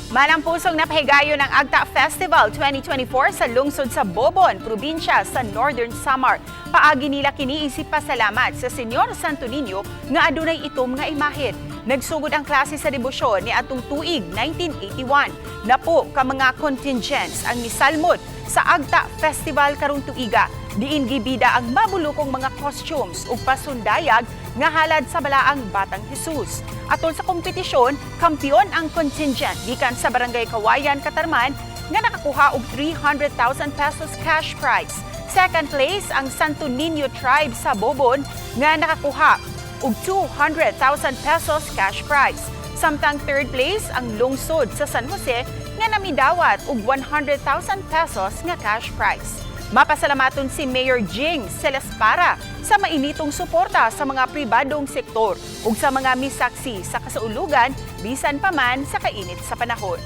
Malampusong napahigayon ng Agta Festival 2024 sa lungsod sa Bobon, probinsya sa Northern Samar. Paagi nila kiniisip pasalamat sa Señor Sto Niño nga adunay itom nga imahen. Nagsugod ang klase sa debosyon ni atong tuig 1981. Napo ka mga contingents ang misalmot sa Agta Festival karong tuiga. Diin gibida ang mabulukong mga costumes ug pasundayag nga halad sa balaang Batang Jesus. Atol sa kompetisyon, kampiyon ang contingent gikan sa Barangay Kawayan, Katarman nga nakakuha og 300,000 pesos cash prize. Second place ang Santo Niño tribe sa Bobon nga nakakuha og 200,000 pesos cash prize. Samtang third place ang lungsod sa San Jose nga namidawat og 100,000 pesos nga cash prize. Mapasalamaton si Mayor Jing Celespara sa mainitong suporta sa mga pribadong sektor ug sa mga misaksi sa kasaulugan bisan pa man sa kainit sa panahon.